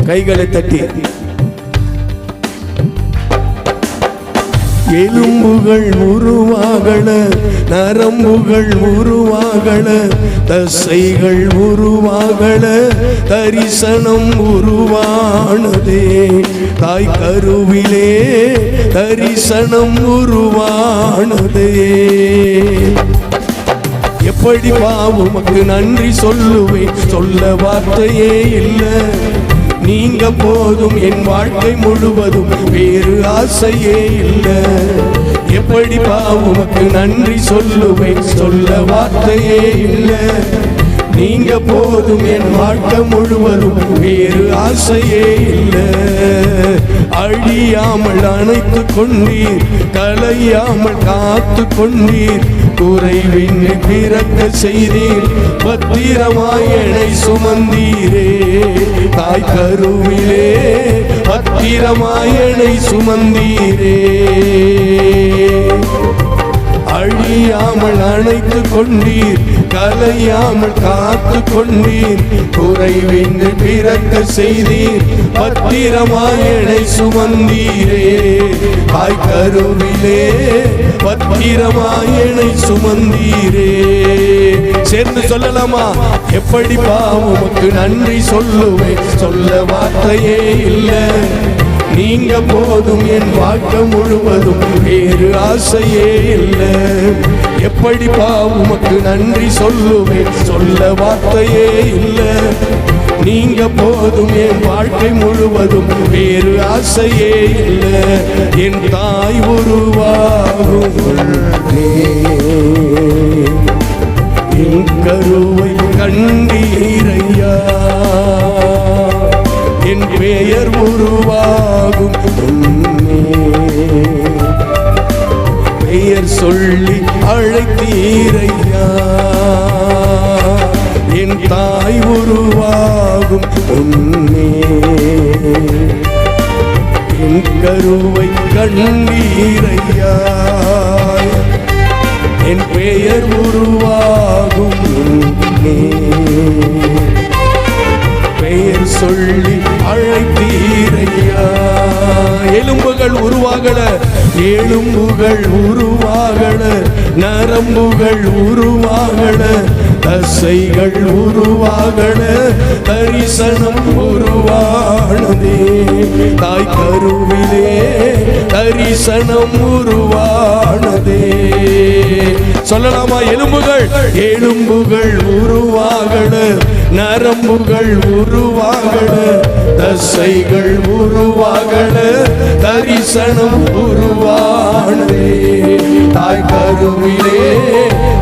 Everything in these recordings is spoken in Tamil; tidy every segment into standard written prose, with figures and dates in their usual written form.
கைகளை தட்டி. எலும்புகள் உருவாகல, நரம்புகள் உருவாகல, தசைகள் உருவாகல, தரிசனம் உருவானதே. தாய் கருவிலே தரிசனம் உருவானதே. எப்படி உமக்கு நன்றி சொல்லுவேன், சொல்ல வார்த்தையே இல்லை. நீங்க போதும் என் வாழ்க்கை முழுவதும், வேறு ஆசையே இல்லை. எப்படி உமக்கு நன்றி சொல்லுவேன், சொல்ல வார்த்தையே இல்லை. நீங்க போதும் என் வாழ்க்கை முழுவதும், வேறு ஆசையே இல்லை. அழியாமல் அணைத்து கொண்டீர், கலையாமல் காத்து கொண்டீர், குறைவின்றி பிறக்க செய்தீர், பத்திரமாய் என்னை சுமந்தீரே. தாய் கருவிலே பத்திரமாய் என்னை சுமந்தீரே. அழியாமல் அணைத்து கொண்டீர், கலையாமல் காத்து கொண்டீர், குறைவின்றி பிறக்க செய்தீர், பத்திரமாய் என்னை சுமந்தீரே. தாய் கருவிலே பத்திரமாய் என்னை சுமந்தீரே. சேர்ந்து சொல்லலாமா? எப்படி உமக்கு நன்றி சொல்லுவேன், சொல்ல வார்த்தையே இல்லை. நீங்க போதும் என் வாழ்க்கை முழுவதும், வேறு ஆசையே இல்லை. எப்படி உமக்கு நன்றி சொல்லுவேன், சொல்ல வார்த்தையே இல்லை. நீங்க போதும் என் வாழ்க்கை முழுவதும், வேறு ஆசையே இல்லை. என் தாய் உருவாகும் என் கருவை கண்டீரையா. என் பெயர் உருவாகும் பெயர் சொல்லி அழைத்தீரையா. என் தாய் உருவாகும் உன்னே என் கருவை கண்டீரையா. என் பெயர் உருவாகும் உன்னே பெயர் சொல்லி அழைத்தீரையா. எலும்புகள் உருவாகல, எலும்புகள் உருவாகல, நரம்புகள் உருவாகல, தசைகள் உருவாகல, தரிசனம் உருவானதே. தாய் கருவிலே தரிசனம் உருவானதே. சொல்லலாமா? எலும்புகள் உருவாகல, நரம்புகள் உருவாகல, தசைகள் உருவாகல, தரிசனம் உருவானதே. தாய் கருவிலே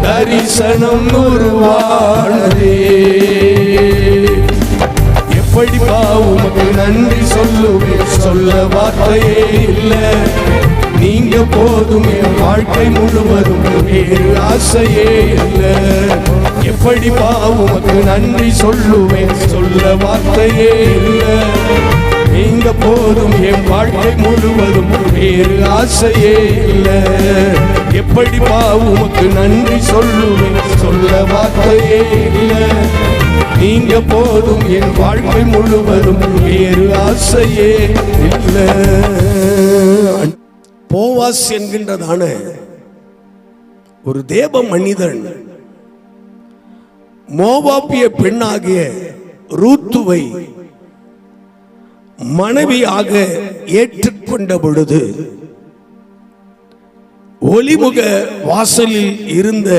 தரிசனம் உருவானதே. எப்படி உமக்கு நன்றி சொல்லுவேன், சொல்ல வார்த்தையே இல்லை. நீங்க போதும் என் வாழ்க்கை முழுவதும், வேறு ஆசையே இல்லை. எப்படி உமக்கு நன்றி சொல்லுவேன், சொல்ல வார்த்தையே இல்லை. நீங்க போதும் என் வாழ்க்கை முழுவதும், வேறு ஆசையே இல்லை. எப்படி உமக்கு நன்றி சொல்லுவேன், சொல்ல வார்த்தையே இல்லை. நீங்க போதும் என் வாழ்க்கை முழுவதும், வேறு ஆசையே இல்லை. போவாஸ் என்கின்றதான ஒரு தேவ மனிதன் மோவாபிய பெண்ணாகிய ரூத்துவை மனைவியாக ஏற்றுக்கொண்ட பொழுது, ஒலிமுக வாசலில் இருந்த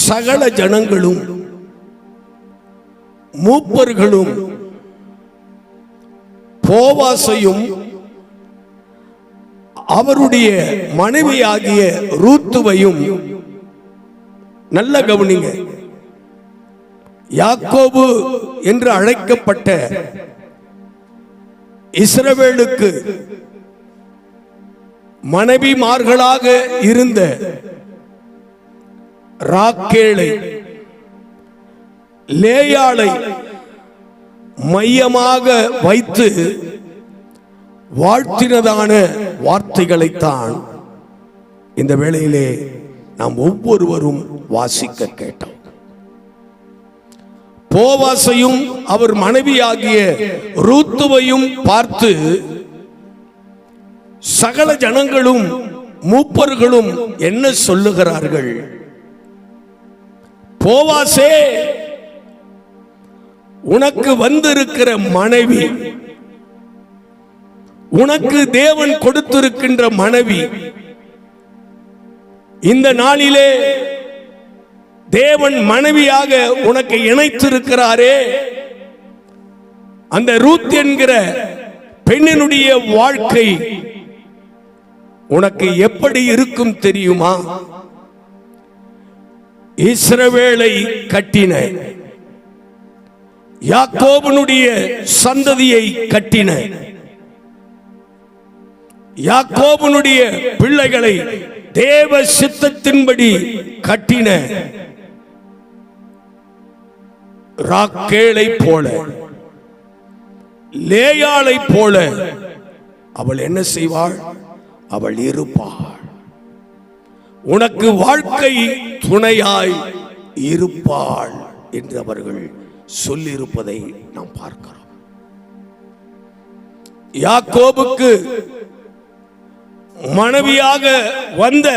சகல ஜனங்களும் மூப்பர்களும் போவாசையும் அவருடைய மனைவியாகிய ரூத்துவையும், நல்ல கவனிங்க, யாக்கோபு என்று அழைக்கப்பட்ட இஸ்ரவேலுக்கு மனைவிமார்களாக இருந்த ராக்கேலை, லேயாளை மையமாக வைத்து வாழ்த்தினதான வார்த்தைகளைத்தான் இந்த வேளையிலே நாம் ஒவ்வொருவரும் வாசிக்க கேட்டோம். போவாசையும் அவர் மனைவியாகிய ரூத்துவையும் பார்த்து, சகல ஜனங்களும் மூப்பர்களும் என்ன சொல்லுகிறார்கள்? போவாசே, உனக்கு வந்திருக்கிற மனைவி, உனக்கு தேவன் கொடுத்திருக்கின்ற மனைவி, இந்த நாளிலே தேவன் மனைவியாக உனக்கு இணைத்திருக்கிறாரே, அந்த ரூத் என்கிற பெண்ணினுடைய வாழ்க்கை உனக்கு எப்படி இருக்கும் தெரியுமா? இஸ்ரவேலை கட்டின, யாக்கோபனுடைய சந்ததியை கட்டின, யாக்கோபனுடைய பிள்ளைகளை தேவ சித்தத்தின்படி கட்டின ராக்கேலை போல, லேயாளை போல அவள் என்ன செய்வாள்? அவள் இருப்பாள். உனக்கு வாழ்க்கை துணையாய் இருப்பாள் என்று அவர்கள் சொல்லியிருப்பதை நாம் பார்க்கிறோம். யாக்கோபுக்கு மனைவியாக வந்த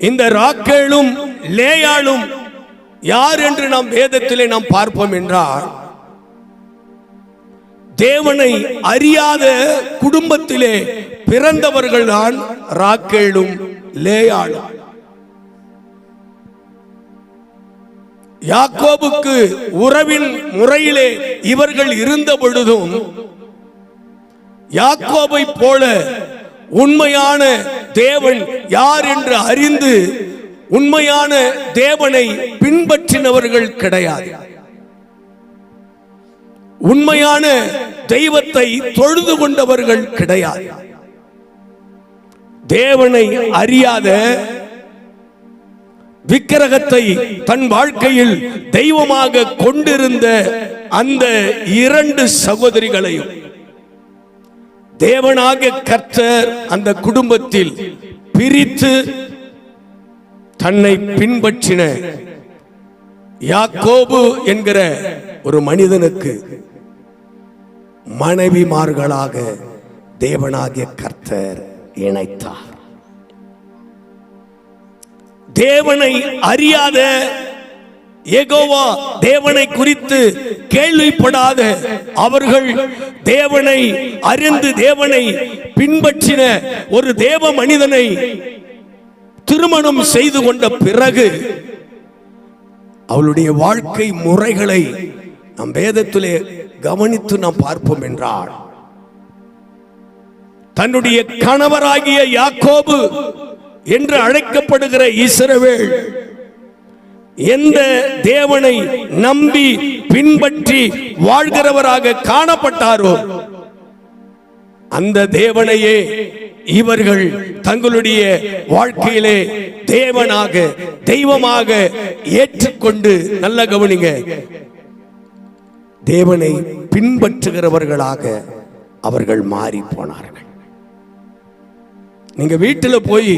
இந்த ராக்கேலும் லேயாளும் யார் என்று நாம் வேதத்திலே நாம் பார்ப்போம் என்றால், தேவனை அறியாத குடும்பத்திலே பிறந்தவர்கள் தான் ராக்கேலும் லேயாளும். யாக்கோபுக்கு உறவின் முறையிலே இவர்கள் இருந்த பொழுதும், யாக்கோபை போல உண்மையான தேவன் யார் என்று அறிந்து உண்மையான தேவனை பின்பற்றினவர்கள் கிடையாது. உண்மையான தெய்வத்தை தொழுது கொண்டவர்கள் கிடையாது. தேவனை அறியாத, விக்கிரகத்தை தன் வாழ்க்கையில் தெய்வமாக கொண்டிருந்த அந்த இரண்டு சகோதரிகளையும் தேவனாக கர்த்தர் அந்த குடும்பத்தில் பிரித்து தன்னை பின்பற்றின யாக்கோபு என்கிற ஒரு மனிதனுக்கு மனைவிமார்களாக தேவனாகிய கர்த்தர் இணைத்தார். தேவனை அறியாத, யெகோவா தேவனை குறித்து கேள்விப்படாத அவர்கள் தேவனை அறிந்து தேவனை பின்பற்றின ஒரு தேவ மனிதனை திருமணம் செய்து கொண்ட பிறகு அவளுடைய வாழ்க்கை முறைகளை நம் வேதத்திலே கவனித்து நாம் பார்ப்போம் என்றால், தன்னுடைய கணவராகிய யாக்கோபு என்று அழைக்கப்படுகிற இஸ்ரவேல் எந்த தேவனை நம்பி பின்பற்றி வாழ்கிறவராக காணப்பட்டாரோ அந்த தேவனையே இவர்கள் தங்களுடைய வாழ்க்கையிலே தேவனாக தெய்வமாக ஏற்றுக்கொண்டு, நல்ல கவனிங்க, தேவனை பின்பற்றுகிறவர்களாக அவர்கள் மாறி போனார்கள். நீங்க வீட்டில் போய்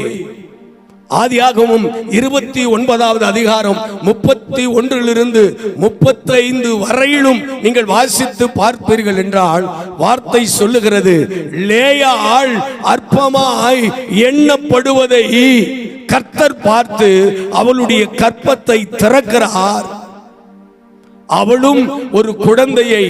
ஆதியாகமம் 29வது அதிகாரம் 31 35 வரையிலும் நீங்கள் வாசித்து பார்ப்பீர்கள் என்றால், வார்த்தை சொல்லுகிறது, லேயாள் அற்பமாய் எண்ணப்படுவதை கர்த்தர் பார்த்து அவளுடைய கற்பத்தை திறக்கிறார். அவளும் ஒரு குழந்தையை,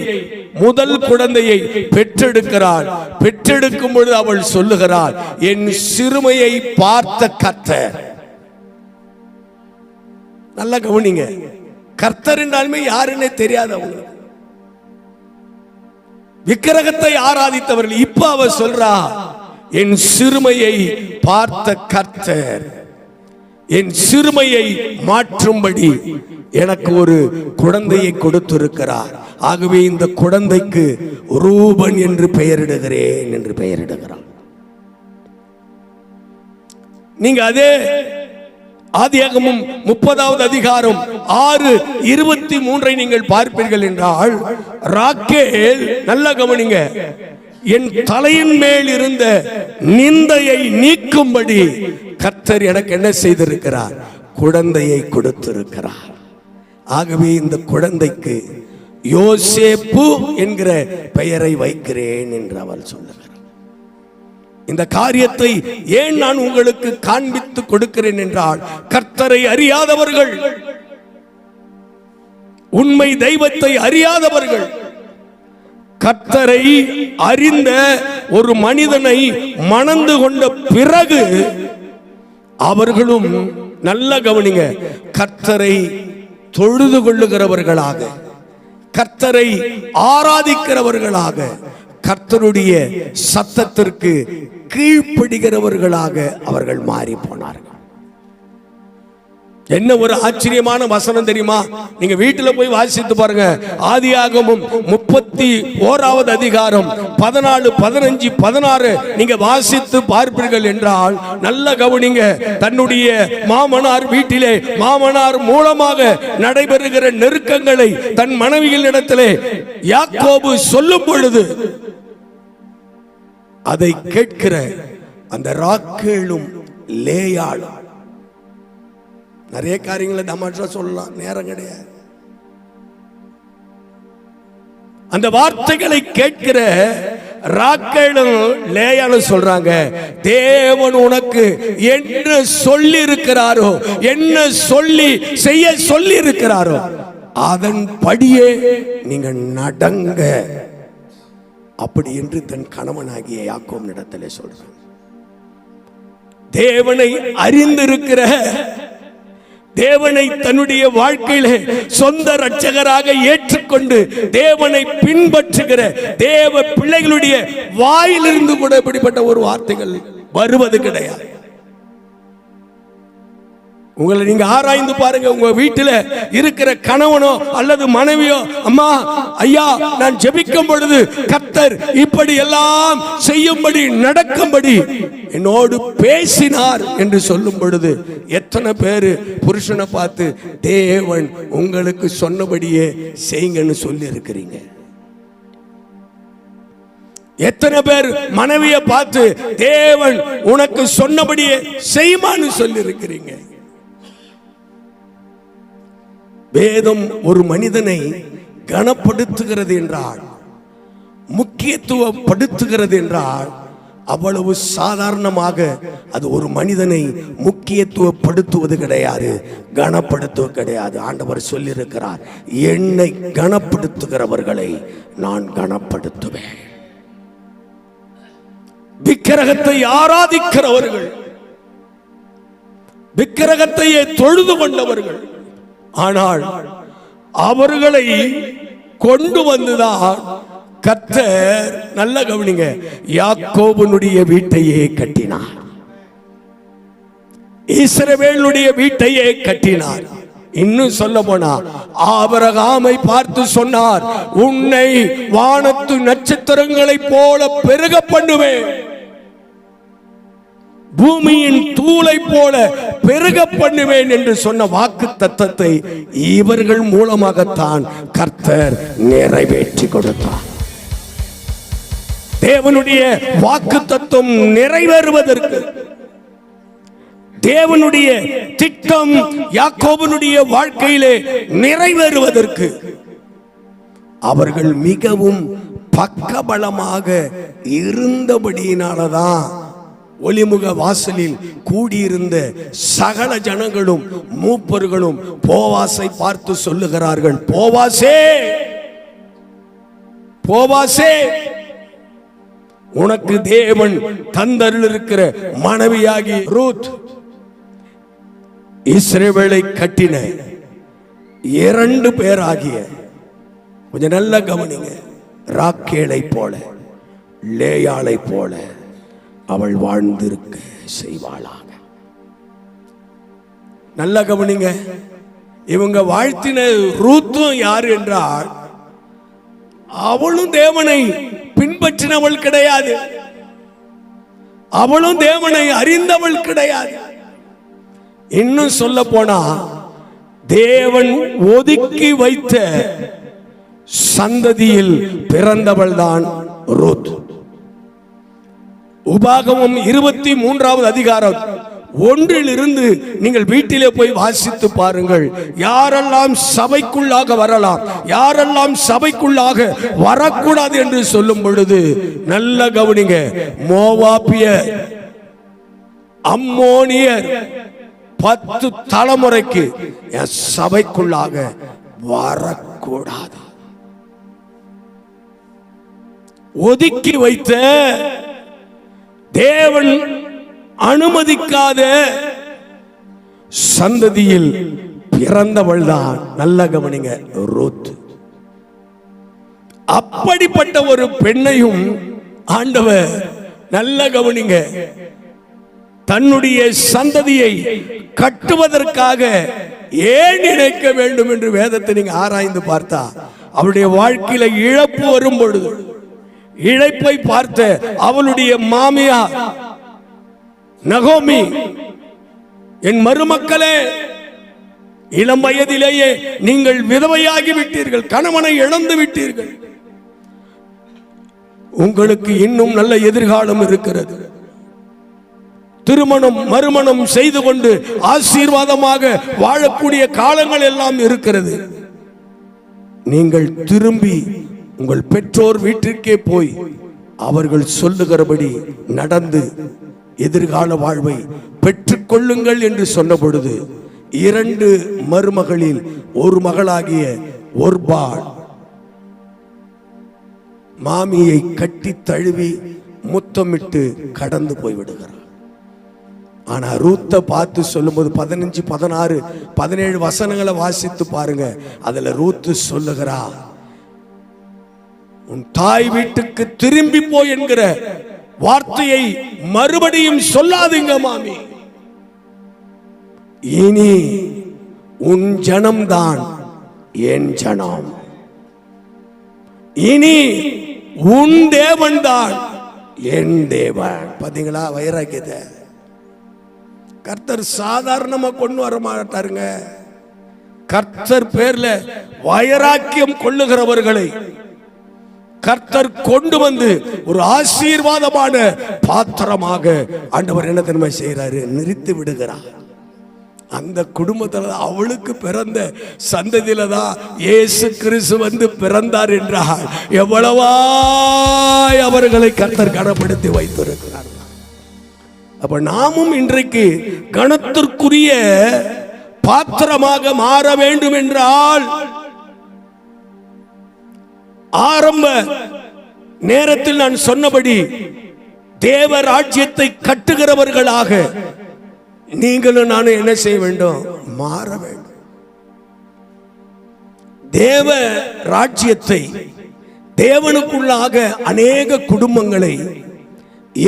முதல் குழந்தையை பெற்றெடுக்கிறாள். பெற்றெடுக்கும் பொழுது அவள் சொல்லுகிறாள், என் சிறுமையை பார்த்த கர்த்தர். நல்லா கவனிங்க, கர்த்தர் என்றாலுமே யாருன்னே தெரியாது அவங்களுக்கு. விக்கிரகத்தை ஆராதித்தவர்கள். இப்ப அவ சொல்றா, என் சிறுமையை பார்த்த கர்த்தர் என் சிறுமையை மாற்றும்படி எனக்கு ஒரு குழந்தையை கொடுத்திருக்கிறார். ஆகவே இந்த குழந்தைக்கு ரூபன் என்று பெயரிடுகிறேன் என்று பெயரிடுகிறார். நீங்க அதே ஆதியாகமம் 30வது அதிகாரம் 6:23 நீங்கள் பார்ப்பீர்கள் என்றால், ராக்கேல், நல்ல கவனிங்க, என் தலையின் மேல் இருந்த நிந்தையை நீக்கும்படி கர்த்தர் எனக்கு என்ன செய்திருக்கிறார்? குழந்தையை கொடுத்திருக்கிறார். ஆகவே இந்த குழந்தைக்கு யோசேப்பு என்கிற பெயரை வைக்கிறேன் என்று அவள் சொல்லுகிறார். இந்த காரியத்தை ஏன் நான் உங்களுக்கு காண்பித்து கொடுக்கிறேன் என்றால், கர்த்தரை அறியாதவர்கள், உண்மை தெய்வத்தை அறியாதவர்கள், கர்த்தரை அறிந்த ஒரு மனிதனை மணந்து கொண்ட பிறகு அவர்களும், நல்ல கவனிங்க, கர்த்தரை தொழுது கொள்ளுகிறவர்களாக, கர்த்தரை ஆராதிக்கிறவர்களாக, கர்த்தருடைய சத்தத்திற்கு கீழ்ப்படுகிறவர்களாக அவர்கள் மாறி போனார்கள். என்ன ஒரு ஆச்சரியமான வசனம் தெரியுமா? நீங்க வீட்டில் போய் வாசித்து பாருங்க. ஆதியாகமம் 31வது அதிகாரம் 14, 15, 16 நீங்க வாசித்து பார்ப்பீர்கள் என்றால், நல்ல கவனிங்க. தன்னுடைய மாமனார் வீட்டிலே மாமனார் மூலமாக நடைபெறுகிற நெருக்கங்களை தன் மனைவிகளிடத்திலே யாக்கோபு சொல்லும் பொழுது அதை கேட்கிற அந்த ராக்கேலும் லேயாளும், நிறைய காரியங்களை தமாஷா சொல்லலாம், நேரம் கிடையாது. அந்த வார்த்தைகளை கேட்கிற ராக்கேலும் லேயாளும் சொல்றாங்க, தேவன் உனக்கு என்ன சொல்லி இருக்கிறாரோ, என்ன சொல்லி செய்ய சொல்லி இருக்கிறாரோ அதன்படியே நீங்க நடங்க, அப்படி என்று தன் கணவனாகிய யாக்கோபினிடத்திலே சொல்றான். தேவனை அறிந்திருக்கிற, தேவனை தன்னுடைய வாழ்க்கையிலே சொந்த இரட்சகராக ஏற்றுக்கொண்டு தேவனை பின்பற்றுகிற தேவ பிள்ளைகளுடைய வாயிலிருந்து கூட இப்படிப்பட்ட ஒரு வார்த்தைகள் வருவது கிடையாது. உங்களை நீங்க ஆராய்ந்து பாருங்க. உங்க வீட்டில் இருக்கிற கணவனோ அல்லது மனைவியோ, அம்மா ஐயா நான் ஜெபிக்கும் பொழுது கர்த்தர் இப்படி எல்லாம் செய்யும்படி நடக்கும்படி என்னோடு பேசினார் என்று சொல்லும் பொழுது எத்தனை பேரு புருஷனை பார்த்து தேவன் உங்களுக்கு சொன்னபடியே செய்யுங்கன்னு சொல்லி இருக்கிறீங்க? எத்தனை பேர் மனைவியை பார்த்து தேவன் உனக்கு சொன்னபடியே செய்யுமான்னு சொல்லி இருக்கிறீங்க? வேதம் ஒரு மனிதனை கனப்படுத்துகிறது என்றால், முக்கியத்துவப்படுத்துகிறது என்றால், அவ்வளவு சாதாரணமாக அது ஒரு மனிதனை முக்கியத்துவப்படுத்துவது கிடையாது, கனப்படுத்துவது கிடையாது. ஆண்டவர் சொல்லியிருக்கிறார், என்னை கனப்படுத்துகிறவர்களை நான் கனப்படுத்துவேன். விக்கிரகத்தை ஆராதிக்கிறவர்கள், விக்கிரகத்தையே தொழுது கொண்டவர்கள், ஆனால் அவர்களை கொண்டு வந்துதான் கர்த்தர், நல்ல கவனிங்க, யாக்கோபுனுடைய வீட்டையே கட்டினார், இஸ்ரவேலுடைய வீட்டையே கட்டினார். இன்னும் சொல்ல போனா ஆபிரகாமை பார்த்து சொன்னார், உன்னை வானத்து நட்சத்திரங்களைப் போல பெருக பண்ணுவேன், பூமியின் தூளை போல பெருக பண்ணுவேன் என்று சொன்ன வாக்கு தத்தத்தை இவர்கள் மூலமாகத்தான் கர்த்தர் நிறைவேற்றி கொடுத்தார். தேவனுடைய வாக்கு தத்துவம் நிறைவேறுவதற்கு, தேவனுடைய திட்டம் யாக்கோபனுடைய வாழ்க்கையிலே நிறைவேறுவதற்கு அவர்கள் மிகவும் பக்கபலமாக இருந்தபடியினாலதான் ஒளிமுக வாசலில் கூடியிருந்த சகல ஜனங்களும் மூப்பர்களும் போவாசை பார்த்து சொல்லுகிறார்கள், போவாசே, போவாசே, உனக்கு தேவன் தந்தருள் இருக்கிற மனைவியாகி ரூத் இஸ்ரவேலை கட்டின 2 பேராகிய, கொஞ்சம் நல்ல கவனிங்க, ராக்கேலை போல லேயாளை போல அவள் வாழ்ந்திருக்க செய்வாளாக. நல்ல கவனிங்க, இவங்க வாழ்த்தின ரூத்தும் யார் என்றால், அவளும் தேவனை பின்பற்றினவள் கிடையாது, அவளும் தேவனை அறிந்தவள் கிடையாது. இன்னும் சொல்ல போனா தேவன் ஒதுக்கி வைத்த சந்ததியில் பிறந்தவள் தான் ரூத். உபாகமம் 23வது அதிகாரம் 1 நீங்கள் வீட்டிலே போய் வாசித்து பாருங்கள். யாரெல்லாம் சபைக்குள்ளாக வரலாம், யாரெல்லாம் சபைக்குள்ளாக வரக்கூடாது என்று சொல்லும் பொழுது நல்ல கவனிங்க. மோவாபியர், அம்மோனியர் 10 தலைமுறைக்கு என் சபைக்குள்ளாக வரக்கூடாது. ஒதுக்கி வைத்த, தேவன் அனுமதிக்காத சந்ததியில் பிறந்தவள் தான் நல்ல கவனிங்க ரூத். அப்படிப்பட்ட ஒரு பெண்ணையும் ஆண்டவர் நல்ல கவனிங்க தன்னுடைய சந்ததியை கட்டுவதற்காக ஏன் நினைக்க வேண்டும் என்று வேதத்தை நீங்க ஆராய்ந்து பார்த்தா அவருடைய வாழ்க்கையில இழப்பு வரும் பொழுது இழப்பை பார்த்த அவளுடைய மாமியார் நகோமி, என் மருமக்களே, இளம் வயதிலேயே நீங்கள் விதவையாகி விட்டீர்கள், கணவனை இழந்து விட்டீர்கள், உங்களுக்கு இன்னும் நல்ல எதிர்காலம் இருக்கிறது. திருமணம் மறுமணம் செய்து கொண்டு ஆசீர்வாதமாக வாழக்கூடிய காலங்கள் எல்லாம் இருக்கிறது. நீங்கள் திரும்பி உங்கள் பெற்றோர் வீட்டிற்கே போய் அவர்கள் சொல்லுகிறபடி நடந்து எதிர்கால வாழ்வை பெற்றுக் கொள்ளுங்கள் என்று சொன்ன பொழுது 2 மருமகளில் ஒரு மகளாகிய ஒர்பாள் மாமியை கட்டி தழுவி முத்தமிட்டு கடந்து போய்விடுகிறார். ஆனா ரூத்தை பார்த்து சொல்லும்போது 15, 16, 17 வசனங்களை வாசித்து பாருங்க. அதுல ரூத்து சொல்லுகிறா, உன் தாய் வீட்டுக்கு திரும்பி போய் என்கிற வார்த்தையை மறுபடியும் சொல்லாதீங்க மாமி. இனி உன் ஜனம்தான் என் ஜனம், இனி உன் தேவன் தான் என் தேவன். பாத்தீங்களா வைராக்கியத்தை கர்த்தர் சாதாரணமா கொண்டு வர மாட்டாருங்க. கர்த்தர் பேர்ல வைராக்கியம் கொள்ளுகிறவர்களை கர்த்தர் கொண்டு வந்து ஒரு ஆசீர்வாதமான பாத்திரமாக ஆண்டவர் என்ன தெரியுமா செய்யறாரு, நிறுத்தி விடுகிறார். அந்த குடும்பத்துல அவளுக்கு பிறந்த சந்ததியில தான் இயேசு கிறிஸ்து வந்து பிறந்தார் என்றால் எவ்வளவா அவர்களை கர்த்தர் கனப்படுத்தி வைத்திருக்கிறார். அப்ப நாமும் இன்றைக்கு கனத்திற்குரிய பாத்திரமாக மாற வேண்டும் என்றால் ஆரம்ப நேரத்தில் நான் சொன்னபடி தேவ ராஜ்யத்தை கட்டுகிறவர்களாக நீங்களும் நானும் என்ன செய்ய வேண்டும், மாற வேண்டும். தேவ ராஜ்யத்தை, தேவனுக்குள்ளாக அநேக குடும்பங்களை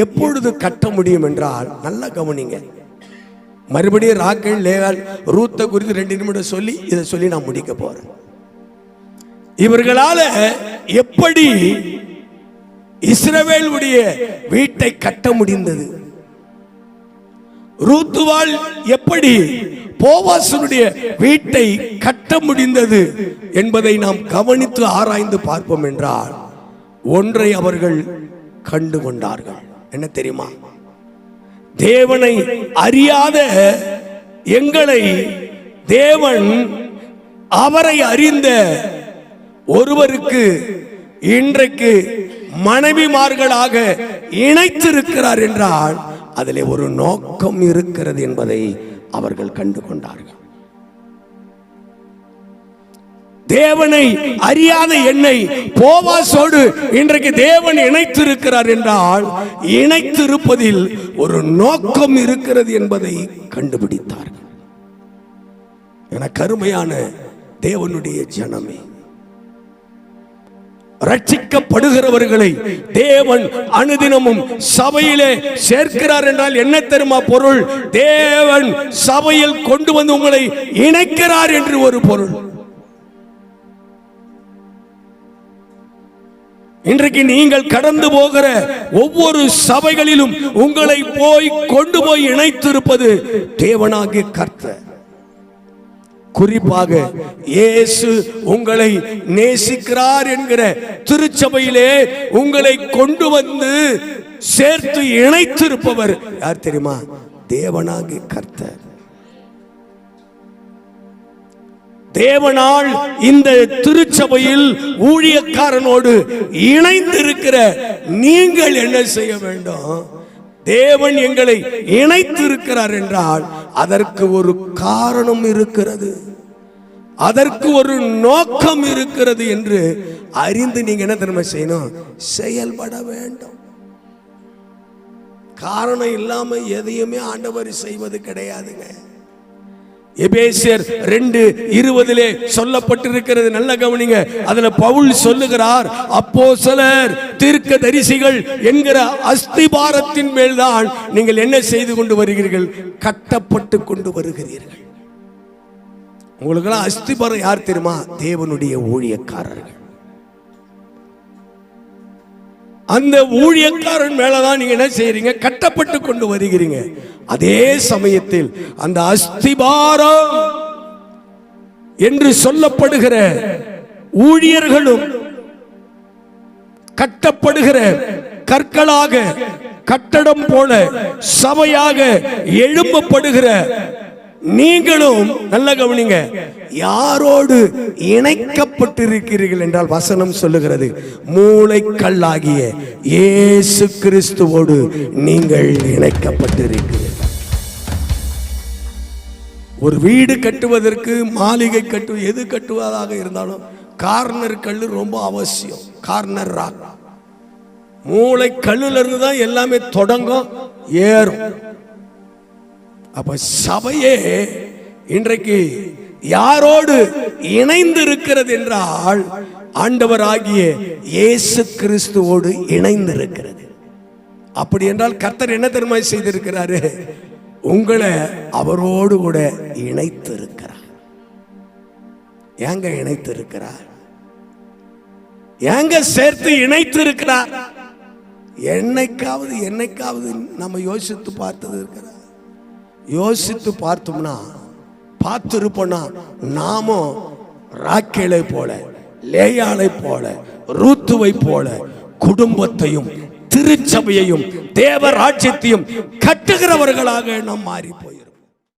எப்பொழுது கட்ட முடியும் என்றால் நல்ல கவனிங்க. மறுபடியும் ராக்கேல் லேயாள் ரூத்தை குறித்து 2 நிமிடம் சொல்லி இதை சொல்லி நான் முடிக்க போறேன். இவர்களால எப்படி இஸ்ரவேலுடைய வீட்டை கட்ட முடிந்தது, ரூத்துவால் எப்படி போவாசுடைய வீட்டை கட்ட முடிந்தது என்பதை நாம் கவனித்து ஆராய்ந்து பார்ப்போம் என்றால் ஒன்றை அவர்கள் கண்டு கொண்டார்கள். என்ன தெரியுமா, தேவனை அறியாத எங்களை தேவன் அவரை அறிந்த ஒருவருக்கு இன்றைக்கு மனைவிமார்களாக இணைத்திருக்கிறார் என்றால் அதிலே ஒரு நோக்கம் இருக்கிறது என்பதை அவர்கள் கண்டு கொண்டார்கள். தேவனை அறியாத என்னை போவாசோடு இன்றைக்கு தேவன் இணைத்திருக்கிறார் என்றால் இணைத்திருப்பதில் ஒரு நோக்கம் இருக்கிறது என்பதை கண்டுபிடித்தார்கள். என கருமையான தேவனுடைய ஜனமே, ரட்சிக்கப்படுகிறவர்களை தேவன் அனுதினமும் சபையிலே சேர்க்கிறார் என்றால் என்ன தெரியுமா பொருள், தேவன் சபையில் கொண்டு வந்து உங்களை இணைக்கிறார் என்று ஒரு பொருள். இன்றைக்கு நீங்கள் கடந்து போகிற ஒவ்வொரு சபைகளிலும் உங்களை போய் கொண்டு போய் இணைத்திருப்பது தேவனாகிய கர்த்தர். குறிப்பாக இயேசு உங்களை நேசிக்கிறார் என்கிற திருச்சபையிலே உங்களை கொண்டு வந்து சேர்த்து இணைத்திருப்பவர் யார் தெரியுமா? தேவனாகிய கர்த்தர். தேவனால் இந்த திருச்சபையில் ஊழியக்காரனோடு இணைந்திருக்கிற நீங்கள் என்ன செய்ய வேண்டும்? தேவன் எங்களை இணைத்திருக்கிறார் என்றால் அதற்கு ஒரு காரணம் இருக்கிறது, அதற்கு ஒரு நோக்கம் இருக்கிறது என்று அறிந்து நீங்க என்ன தெரியுமா செய்யணும்? செயல்பட வேண்டும். காரணம் இல்லாம எதையுமே ஆண்டவர் செய்வது கிடையாதுங்க. எபேசியர் 2:20 சொல்லப்பட்டிருக்கிறது, நல்ல கவனிங்க. அதுல பவுல் சொல்லுகிறார், அப்போஸ்தலர் தீர்க்கதரிசிகள் என்கிற அஸ்திபாரத்தின் மேல்தான் நீங்கள் என்ன செய்து கொண்டு வருகிறீர்கள்? கட்டப்பட்டு கொண்டு வருகிறீர்கள். உங்களுக்கெல்லாம் அஸ்திபாரம் யார் தெரியுமா? தேவனுடைய ஊழியக்காரர்கள். அந்த ஊழியக்காரன் மேலதான் நீங்க என்ன செய்றீங்க? கட்டப்பட்டு கொண்டு வருகிறீங்க. அதே சமயத்தில் அந்த அஸ்திபாரம் என்று சொல்லப்படுகிற ஊழியர்களும் கட்டப்படுகிற கற்களாக, கட்டடம் போல சபையாக எழும்பப்படுகிற நீங்களும் நல்ல கவனிங்க, யாரோடு இணைக்கப்பட்டிருக்கிறீர்கள் என்றால் வசனம் சொல்லுகிறது, மூளைக்கல்லாகிய இயேசு கிறிஸ்துவோடு நீங்கள் இணைக்கப்பட்டிருக்கிறீர்கள். ஒரு வீடு கட்டுவதற்கு, மாளிகை எது கட்டுவதாக இருந்தாலும் கார்னர் கல்லு ரொம்ப அவசியம். கார்னர் ராக், மூளைக்கல்லுல இருந்து தான் எல்லாமே தொடங்கும், ஏறும். அப்ப சபையே இன்றைக்கு யாரோடு இணைந்து இருக்கிறது என்றால் ஆண்டவராகிய இயேசு கிறிஸ்துவோடு இணைந்து இருக்கிறது. அப்படி என்றால் கர்த்தர் என்ன தெரியுமா செய்திருக்கிறாரு? உங்களை அவரோடு கூட இணைத்து இருக்கிறார். ஏங்க இணைத்து இருக்கிறார்? ஏங்க சேர்த்து இணைத்து இருக்கிறார்? என்னைக்காவது நம்ம யோசித்து பார்த்தது இருக்கிறார்? யோசித்து பார்த்தோம்னா, பார்த்திருப்போம்னா, நாமும் ராக்கேலை போல, லேயாளை போல, ரூத்துவை போல குடும்பத்தையும் திருச்சபையையும் தேவ ராஜ்யத்தையும் கட்டுகிறவர்களாக நாம் மாறி போய்